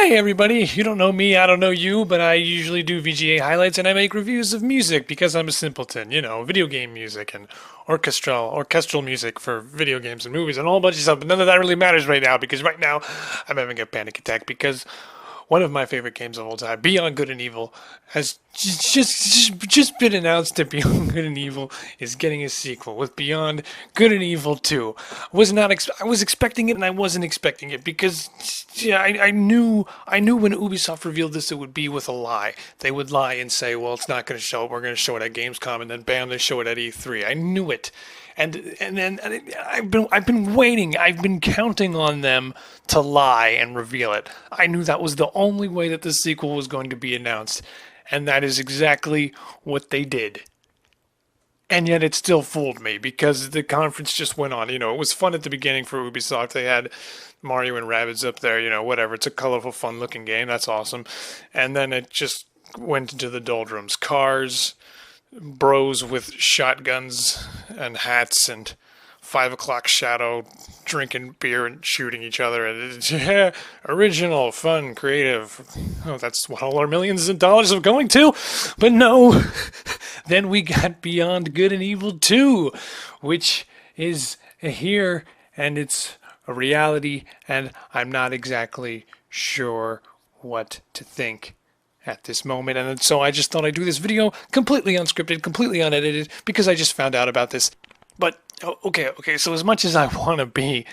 Hey everybody, you don't know me, I don't know you, but I usually do VGA highlights and I make reviews of music because I'm a simpleton, video game music and orchestral music for video games and movies and a whole bunch of stuff, but none of that really matters right now because right now I'm having a panic attack because one of my favorite games of all time, Beyond Good and Evil, has just been announced that Beyond Good and Evil is getting a sequel with Beyond Good and Evil 2. I was expecting it and I wasn't expecting it because I knew when Ubisoft revealed this it would be with a lie. They would lie and say, well, it's not going to show it. We're going to show it at Gamescom, and then bam, they show it at E3. I knew it. And then I've been waiting. I've been counting on them to lie and reveal it. I knew that was the only way that the sequel was going to be announced, and that is exactly what they did. And yet it still fooled me because the conference just went on. It was fun at the beginning for Ubisoft. They had Mario and Rabbids up there, whatever. It's a colorful, fun-looking game. That's awesome. And then it just went into the doldrums. Cars, bros with shotguns and hats and 5 o'clock shadow drinking beer and shooting each other, and it's original, fun, creative. Oh, that's what all our millions of dollars are going to. But no, then we got Beyond Good and Evil 2, which is here and it's a reality, and I'm not exactly sure what to think at this moment. And so I just thought I'd do this video completely unscripted, completely unedited, because I just found out about this. But okay, so as much as I want to be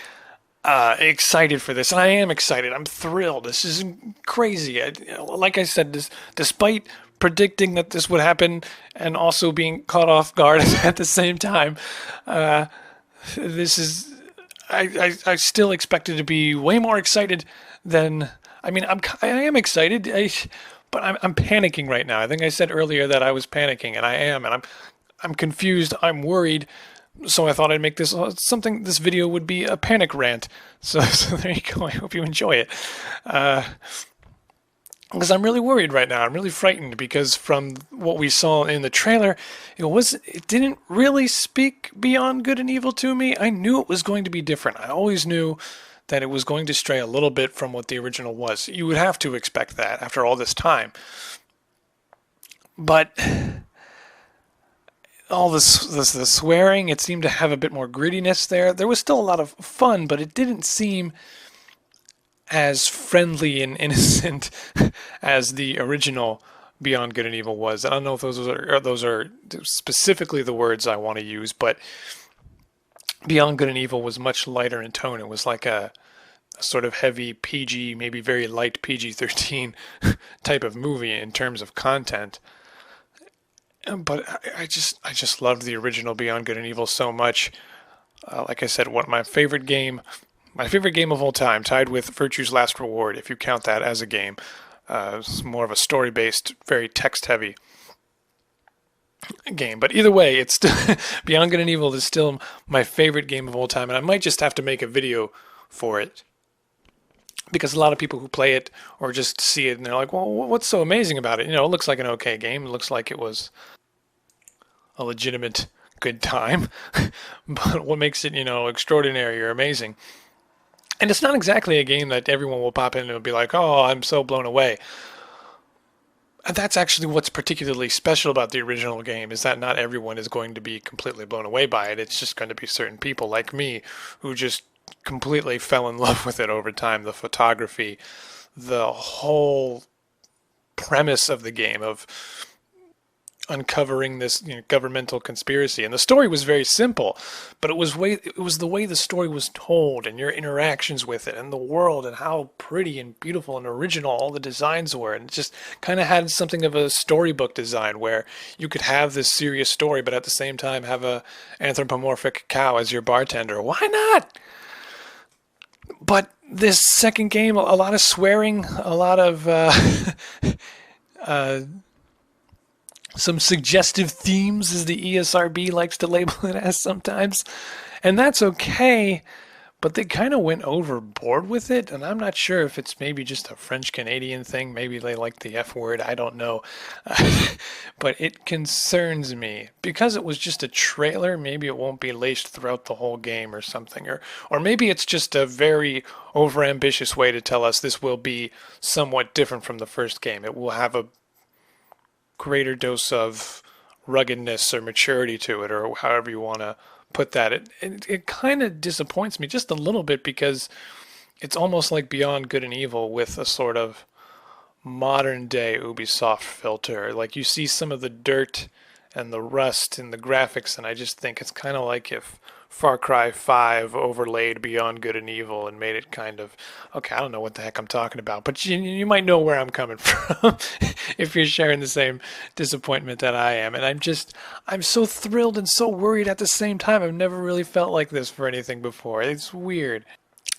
excited for this, and I am excited, I'm thrilled. This is crazy. Like I said, despite predicting that this would happen and also being caught off guard at the same time, this is I still expected to be way more excited than I am excited. But I'm panicking right now. I think I said earlier that I was panicking, and I am, and I'm confused. I'm worried. So I thought I'd make this something. This video would be a panic rant. So there you go. I hope you enjoy it. Because I'm really worried right now. I'm really frightened because from what we saw in the trailer, it didn't really speak Beyond Good and Evil to me. I knew it was going to be different. I always knew that it was going to stray a little bit from what the original was. You would have to expect that after all this time. But all the swearing, it seemed to have a bit more grittiness there. There was still a lot of fun, but it didn't seem as friendly and innocent as the original Beyond Good and Evil was. I don't know if those are specifically the words I want to use, but Beyond Good and Evil was much lighter in tone. It was like a sort of heavy PG, maybe very light PG-13 type of movie in terms of content. But I just loved the original Beyond Good and Evil so much. Like I said, my favorite game of all time, tied with Virtue's Last Reward, if you count that as a game. It's more of a story-based, very text-heavy game. But either way, it's still Beyond Good and Evil is still my favorite game of all time, and I might just have to make a video for it because a lot of people who play it or just see it and they're like, well, what's so amazing about it? It looks like an okay game. It looks like it was a legitimate good time, but what makes it extraordinary or amazing? And it's not exactly a game that everyone will pop in and be like, oh, I'm so blown away. And that's actually what's particularly special about the original game, is that not everyone is going to be completely blown away by it. It's just going to be certain people like me who just completely fell in love with it over time. The photography, the whole premise of the game of uncovering this governmental conspiracy, and the story was very simple, but it was the way the story was told and your interactions with it and the world and how pretty and beautiful and original all the designs were, and it just kind of had something of a storybook design where you could have this serious story but at the same time have a anthropomorphic cow as your bartender. Why not? But this second game, a lot of swearing, a lot of some suggestive themes, as the ESRB likes to label it as sometimes. And that's okay, but they kind of went overboard with it, and I'm not sure if it's maybe just a French Canadian thing. Maybe they like the F word. I don't know. But it concerns me because it was just a trailer. Maybe it won't be laced throughout the whole game or something, or maybe it's just a very overambitious way to tell us this will be somewhat different from the first game. It will have a greater dose of ruggedness or maturity to it, or however you want to put that. It kind of disappoints me just a little bit because it's almost like Beyond Good and Evil with a sort of modern day Ubisoft filter. Like you see some of the dirt and the rust in the graphics, and I just think it's kind of like if Far Cry 5 overlaid Beyond Good and Evil and made it kind of, okay, I don't know what the heck I'm talking about, but you might know where I'm coming from if you're sharing the same disappointment that I am. And I'm so thrilled and so worried at the same time. I've never really felt like this for anything before. It's weird.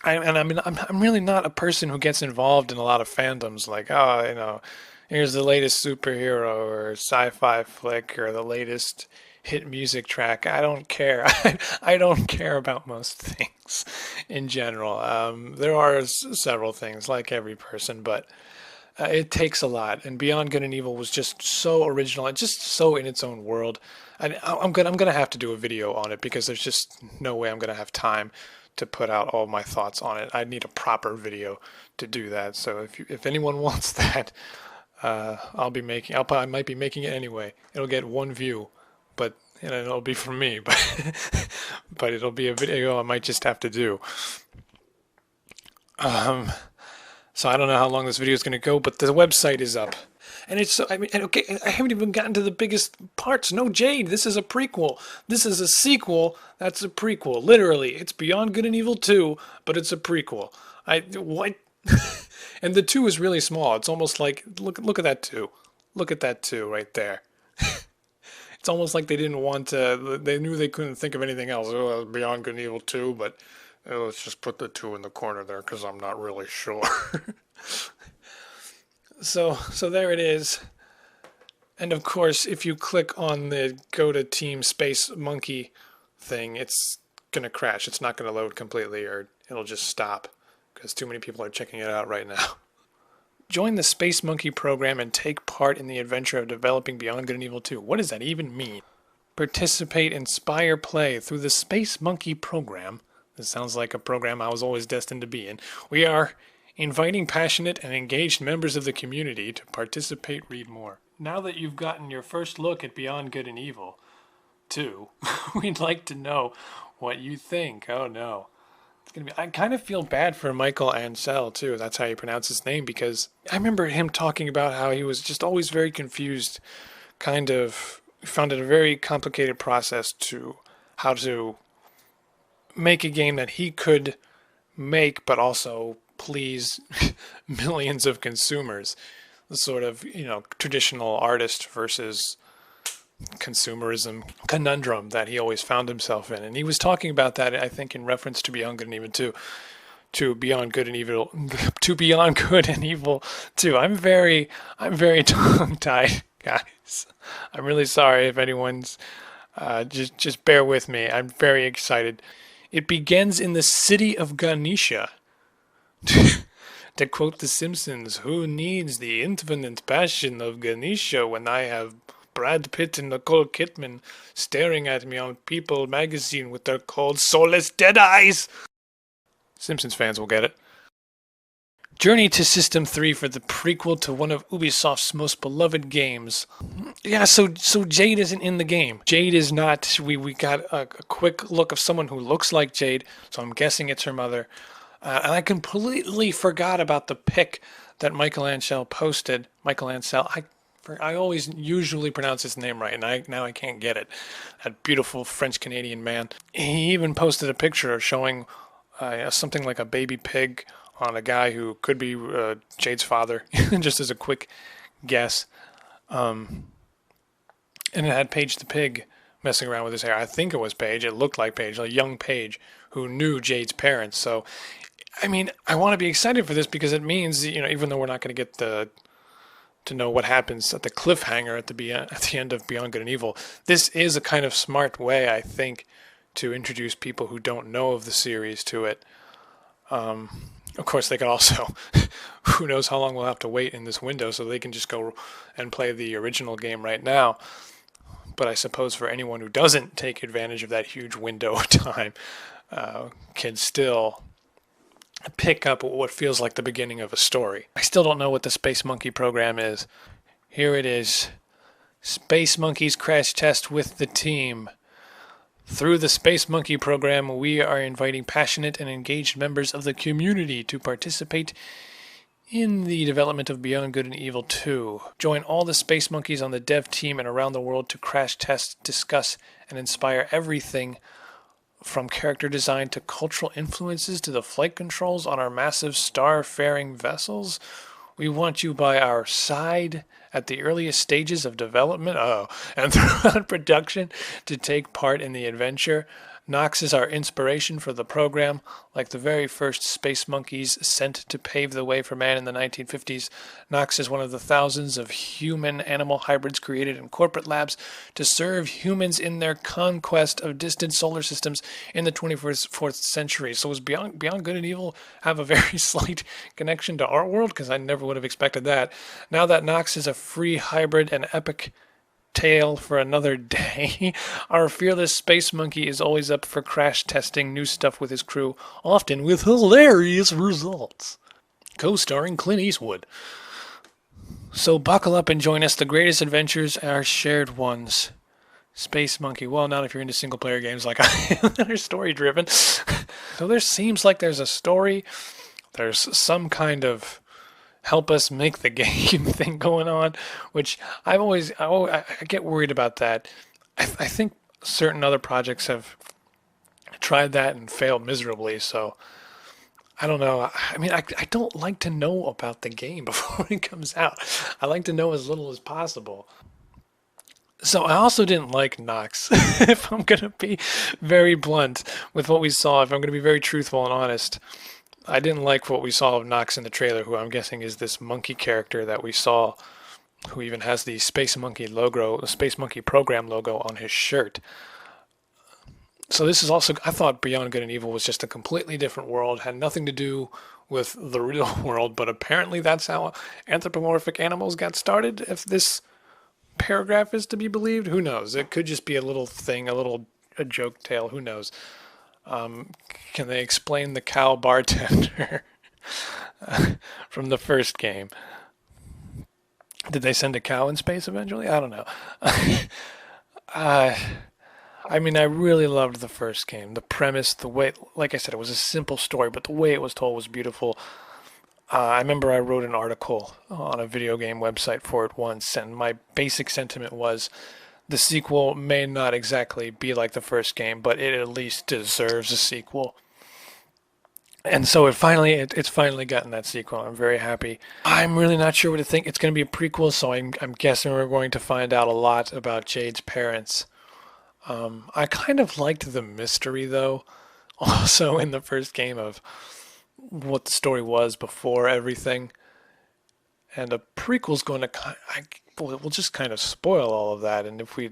I'm really not a person who gets involved in a lot of fandoms like, oh, here's the latest superhero or sci-fi flick or the latest hit music track. I don't care. I don't care about most things in general. There are several things like every person, but it takes a lot. And Beyond Good and Evil was just so original and just so in its own world. I'm gonna have to do a video on it because there's just no way I'm gonna have time to put out all my thoughts on it. I need a proper video to do that. So if anyone wants that, I might be making it anyway. It'll get one view, but it'll be from me. But it'll be a video I might just have to do. So I don't know how long this video is going to go, but the website is up. And okay, I haven't even gotten to the biggest parts. No, Jade, this is a prequel. This is a sequel. That's a prequel. Literally, it's Beyond Good and Evil 2, but it's a prequel. What? And the 2 is really small. It's almost like, look at that 2. Look at that 2 right there. It's almost like they didn't want to, they knew they couldn't think of anything else. Oh, Beyond Good and Evil 2, but let's just put the 2 in the corner there because I'm not really sure. So there it is. And of course, if you click on the go to Team Space Monkey thing, it's going to crash. It's not going to load completely, or it'll just stop because too many people are checking it out right now. Join the Space Monkey program and take part in the adventure of developing Beyond Good and Evil 2. What does that even mean? Participate, inspire, play through the Space Monkey program. This sounds like a program I was always destined to be in. We are inviting passionate and engaged members of the community to participate. Read more. Now that you've gotten your first look at Beyond Good and Evil 2, we'd like to know what you think. Oh no. I kind of feel bad for Michael Ancel too. That's how you pronounce his name, because I remember him talking about how he was just always very confused, kind of found it a very complicated process to how to make a game that he could make but also please millions of consumers. The sort of, traditional artist versus consumerism conundrum that he always found himself in. And he was talking about that, I think, in reference to Beyond Good and Evil 2, to Beyond Good and Evil, to Beyond Good and Evil 2. I'm very tongue-tied, guys. I'm really sorry if anyone's, just bear with me. I'm very excited. It begins in the city of Ganesha. To quote The Simpsons, who needs the infinite passion of Ganesha when I have Brad Pitt and Nicole Kidman staring at me on People magazine with their cold, soulless dead eyes? Simpsons fans will get it. Journey to System 3 for the prequel to one of Ubisoft's most beloved games. Yeah, so Jade isn't in the game. Jade is not. We got a quick look of someone who looks like Jade, so I'm guessing it's her mother. And I completely forgot about the pic that Michael Ancel posted. Michael Ancel, I always usually pronounce his name right, and now I can't get it. That beautiful French-Canadian man. He even posted a picture showing something like a baby pig on a guy who could be Jade's father, just as a quick guess. And it had Paige the pig messing around with his hair. I think it was Paige. It looked like Paige, a young Paige who knew Jade's parents. So, I mean, I want to be excited for this because it means, even though we're not going to get to know what happens at the cliffhanger at the end of Beyond Good and Evil, this is a kind of smart way, I think, to introduce people who don't know of the series to it. Of course, they could also, who knows how long we'll have to wait in this window, so they can just go and play the original game right now. But I suppose for anyone who doesn't take advantage of that huge window of time, can still pick up what feels like the beginning of a story. I still don't know what the Space Monkey program is. Here it is. Space Monkeys crash test with the team. Through the Space Monkey program, we are inviting passionate and engaged members of the community to participate in the development of Beyond Good and Evil 2. Join all the Space Monkeys on the dev team and around the world to crash test, discuss, and inspire everything from character design to cultural influences to the flight controls on our massive star-faring vessels. We want you by our side at the earliest stages of development, and throughout production to take part in the adventure. Nox is our inspiration for the program. Like the very first space monkeys sent to pave the way for man in the 1950s, Nox is one of the thousands of human-animal hybrids created in corporate labs to serve humans in their conquest of distant solar systems in the 24th century. So does Beyond Good and Evil have a very slight connection to our world? Because I never would have expected that. Now that Nox is a free hybrid and epic tale for another day, our fearless space monkey is always up for crash testing new stuff with his crew, often with hilarious results. Co-starring Clint Eastwood. So buckle up and join us. The greatest adventures are shared ones. Space Monkey. Well, not if you're into single-player games like I am that are story-driven. So there seems like there's a story. There's some kind of help us make the game thing going on, which I get worried about that. I think certain other projects have tried that and failed miserably, so I don't know. I mean, I don't like to know about the game before it comes out. I like to know as little as possible. So I also didn't like Nox, if I'm going to be very blunt with what we saw, if I'm going to be very truthful and honest. I didn't like what we saw of Nox in the trailer, who I'm guessing is this monkey character that we saw, who even has the Space Monkey logo, the Space Monkey program logo on his shirt. So this is also, I thought Beyond Good and Evil was just a completely different world, had nothing to do with the real world, but apparently that's how anthropomorphic animals got started, if this paragraph is to be believed. Who knows? It could just be a little thing, a joke tale, who knows? Can they explain the cow bartender from the first game? Did they send a cow in space eventually? I don't know. I mean, I really loved the first game. The premise, the way, like I said, it was a simple story, but the way it was told was beautiful. I remember I wrote an article on a video game website for it once, and my basic sentiment was, the sequel may not exactly be like the first game, but it at least deserves a sequel. And so it's finally gotten that sequel. I'm very happy. I'm really not sure what to think. It's going to be a prequel, so I'm guessing we're going to find out a lot about Jade's parents. I kind of liked the mystery, though, also in the first game, of what the story was before everything. And a prequel's going to will just kind of spoil all of that, and if we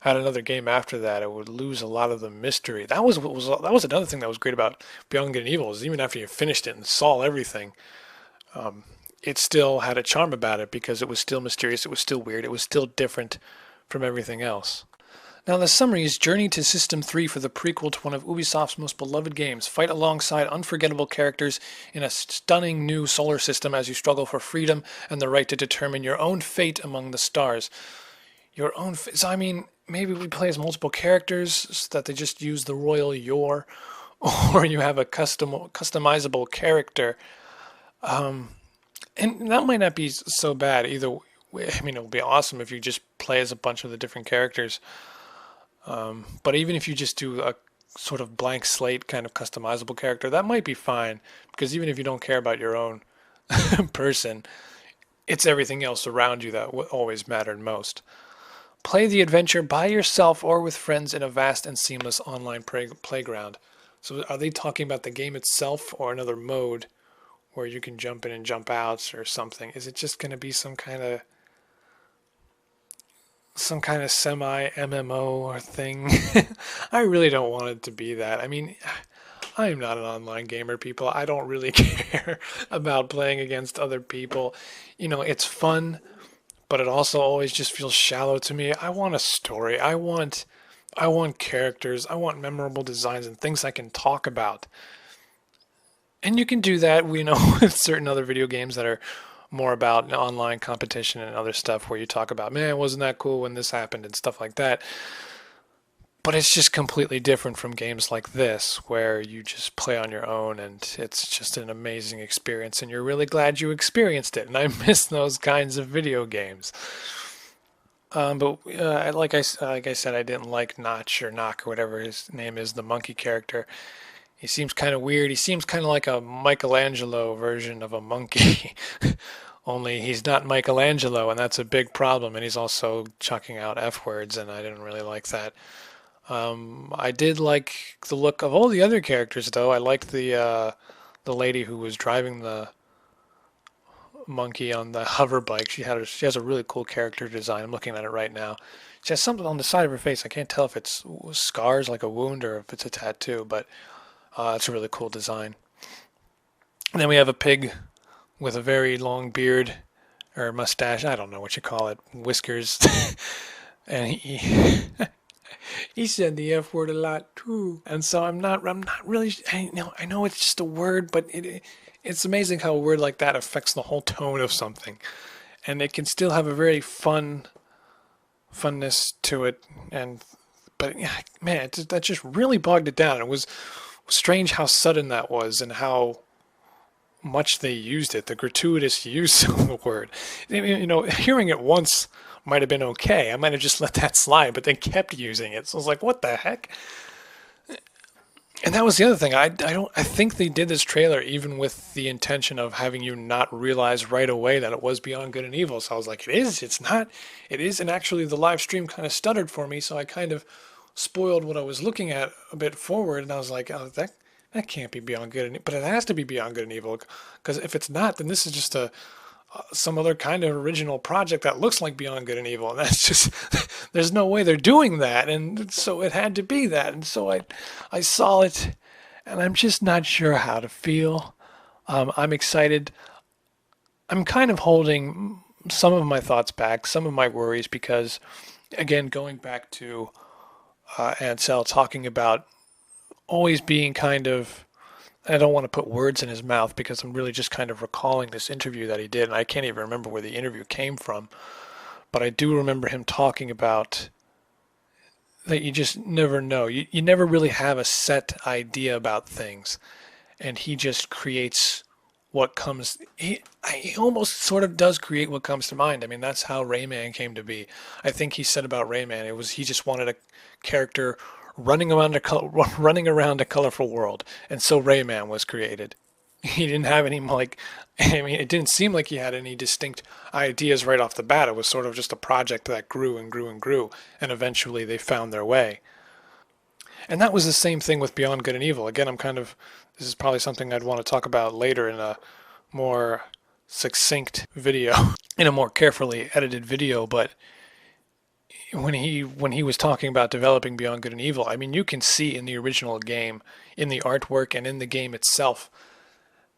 had another game after that, it would lose a lot of the mystery. That was another thing that was great about Beyond Good and Evil, is even after you finished it and saw everything, it still had a charm about it, because it was still mysterious, it was still weird, it was still different from everything else. Now the summary is: journey to System 3 for the prequel to one of Ubisoft's most beloved games. Fight alongside unforgettable characters in a stunning new solar system as you struggle for freedom and the right to determine your own fate among the stars. Your own fate. So, I mean, maybe we play as multiple characters, so that they just use the royal your, or you have a customizable character. And that might not be so bad either way. I mean, it would be awesome if you just play as a bunch of the different characters. But even if you just do a sort of blank slate kind of customizable character, that might be fine, because even if you don't care about your own person, it's everything else around you that always mattered most. Play the adventure by yourself or with friends in a vast and seamless online playground. So are they talking about the game itself, or another mode where you can jump in and jump out or something? Is it just going to be some kind of some kind of semi MMO or thing. I really don't want it to be that. I mean, I am not an online gamer, people. I don't really care about playing against other people. It's fun, but it also always just feels shallow to me. I want a story. I want characters. I want memorable designs and things I can talk about. And you can do that, we know, with certain other video games that are more about online competition and other stuff where you talk about, man, wasn't that cool when this happened and stuff like that. But it's just completely different from games like this, where you just play on your own and it's just an amazing experience and you're really glad you experienced it. And I miss those kinds of video games. But like I said, I didn't like Notch or Knock or whatever his name is, the monkey character. He seems kind of weird. He seems kind of like a Michelangelo version of a monkey. Only he's not Michelangelo, and that's a big problem. And he's also chucking out F words, and I didn't really like that. I did like the look of all the other characters, though. I liked the lady who was driving the monkey on the hover bike. She has a really cool character design. I'm looking at it right now. She has something on the side of her face. I can't tell if it's scars like a wound or if it's a tattoo, but it's a really cool design. And then we have a pig with a very long beard or mustache. I don't know what you call it. Whiskers. And he said the F word a lot too. And so I'm not really, I know it's just a word, but it's amazing how a word like that affects the whole tone of something. And it can still have a very funness to it. But yeah, man, that just really bogged it down. It was strange how sudden that was and how much they used it, the gratuitous use of the word. Hearing it once might have been okay. I might have just let that slide, but they kept using it. So I was like, what the heck? And that was the other thing. I think they did this trailer even with the intention of having you not realize right away that it was Beyond Good and Evil. So I was like, it's not, it is. And actually the live stream kind of stuttered for me. So I kind of spoiled what I was looking at a bit forward. And I was like, oh, that can't be Beyond Good and Evil. But it has to be Beyond Good and Evil. Because if it's not, then this is just some other kind of original project that looks like Beyond Good and Evil, and that's just there's no way they're doing that, and so it had to be that, and so I saw it, and I'm just not sure how to feel. I'm excited. I'm kind of holding some of my thoughts back, some of my worries, because again, going back to Ansel talking about always being kind of, I don't want to put words in his mouth because I'm really just kind of recalling this interview that he did, and I can't even remember where the interview came from. But I do remember him talking about that you just never know. You never really have a set idea about things, and he just creates what comes. He almost sort of does create what comes to mind. I mean, that's how Rayman came to be. I think he said about Rayman, it was he just wanted a character running around a colorful world, and so Rayman was created. He didn't have any I mean, it didn't seem like he had any distinct ideas right off the bat. It was sort of just a project that grew and grew and grew, and eventually they found their way. And that was the same thing with Beyond Good and Evil. Again, this is probably something I'd want to talk about later in a more succinct video, in a more carefully edited video, but when he was talking about developing Beyond Good and Evil, I mean, you can see in the original game, in the artwork and in the game itself,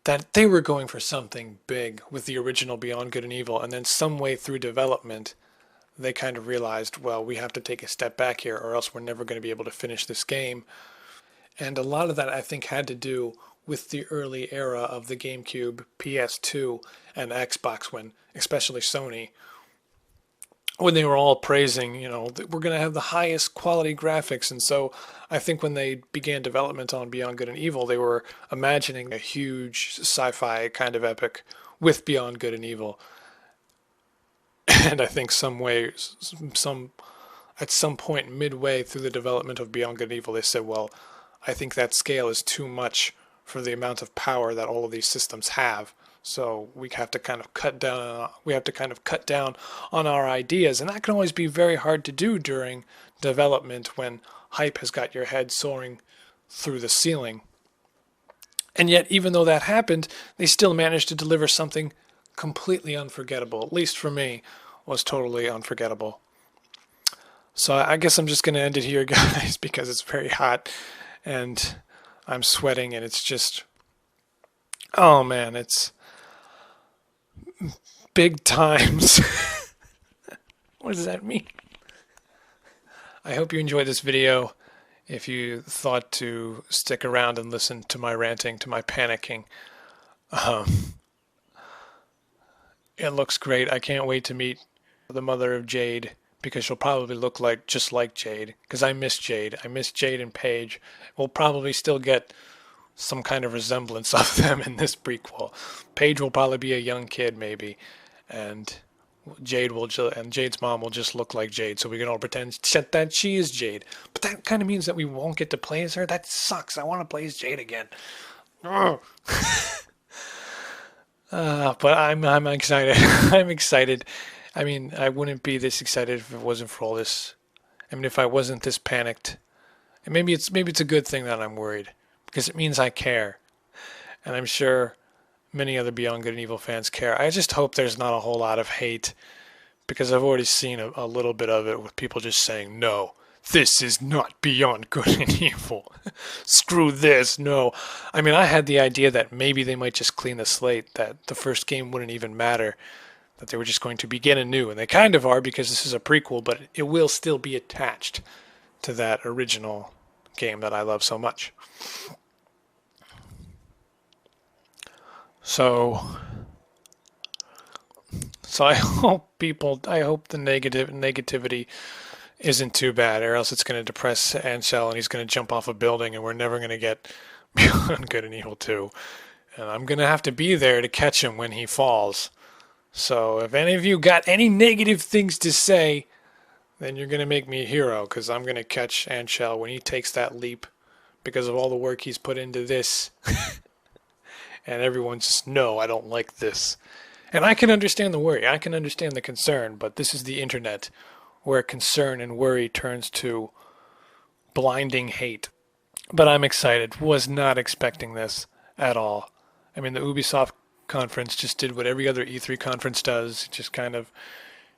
that they were going for something big with the original Beyond Good and Evil, and then some way through development, they kind of realized, well, we have to take a step back here, or else we're never going to be able to finish this game. And a lot of that, I think, had to do with the early era of the GameCube, PS2, and Xbox, when, especially Sony, when they were all praising, that we're going to have the highest quality graphics. And so I think when they began development on Beyond Good and Evil, they were imagining a huge sci-fi kind of epic with Beyond Good and Evil. And I think at some point midway through the development of Beyond Good and Evil, they said, well, I think that scale is too much for the amount of power that all of these systems have. So we have to kind of cut down. On our ideas, and that can always be very hard to do during development when hype has got your head soaring through the ceiling. And yet, even though that happened, they still managed to deliver something completely unforgettable. At least for me, was totally unforgettable. So I guess I'm just going to end it here, guys, because it's very hot and I'm sweating and it's just, oh man, it's big times. What does that mean? I hope you enjoyed this video. If you thought to stick around and listen to my ranting, to my panicking, it looks great. I can't wait to meet the mother of Jade because she'll probably look like just like Jade. Because I miss Jade. I miss Jade and Paige. We'll probably still get some kind of resemblance of them in this prequel. Paige will probably be a young kid maybe, and Jade's mom will just look like Jade, so we can all pretend that she is Jade. But that kind of means that we won't get to play as her. That sucks. I want to play as Jade again. But I'm excited. I'm excited. I mean, I wouldn't be this excited if it wasn't for all this. I mean, if I wasn't this panicked, and maybe it's a good thing that I'm worried because it means I care, and I'm sure many other Beyond Good and Evil fans care. I just hope there's not a whole lot of hate because I've already seen a little bit of it with people just saying, no, this is not Beyond Good and Evil. Screw this, no. I mean, I had the idea that maybe they might just clean the slate, that the first game wouldn't even matter, that they were just going to begin anew. And they kind of are because this is a prequel, but it will still be attached to that original game that I love so much. So I hope the negativity isn't too bad, or else it's going to depress Ansel and he's going to jump off a building and we're never going to get Beyond Good and Evil 2. And I'm going to have to be there to catch him when he falls. So if any of you got any negative things to say, then you're going to make me a hero, because I'm going to catch Ansel when he takes that leap because of all the work he's put into this. And everyone's just, no, I don't like this. And I can understand the worry. I can understand the concern, but this is the internet where concern and worry turns to blinding hate. But I'm excited. Was not expecting this at all. I mean, the Ubisoft conference just did what every other E3 conference does. Just kind of,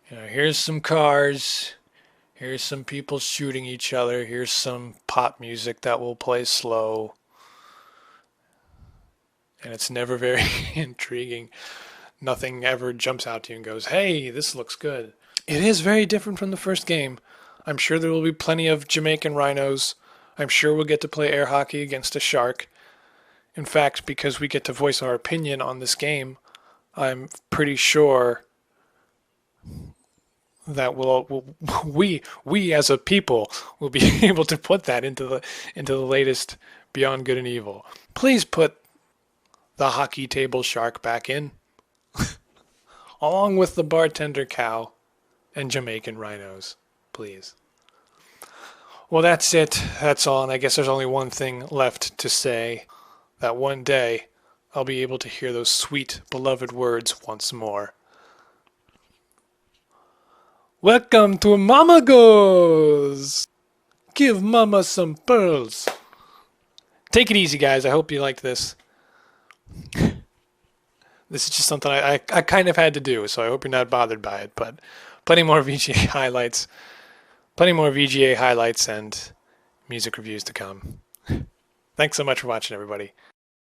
here's some cars. Here's some people shooting each other. Here's some pop music that will play slow. And it's never very intriguing. Nothing ever jumps out to you and goes, hey, this looks good. It is very different from the first game. I'm sure there will be plenty of Jamaican rhinos. I'm sure we'll get to play air hockey against a shark. In fact, because we get to voice our opinion on this game, I'm pretty sure that we as a people will be able to put that into the latest Beyond Good and Evil. Please put the hockey table shark back in, along with the bartender cow and Jamaican rhinos, please. Well, that's it. That's all. And I guess there's only one thing left to say, that one day I'll be able to hear those sweet, beloved words once more. Welcome to Mama Goes! Give Mama some pearls. Take it easy, guys. I hope you liked this. This is just something I kind of had to do, so I hope you're not bothered by it. But plenty more VGA highlights, and music reviews to come. Thanks so much for watching, everybody.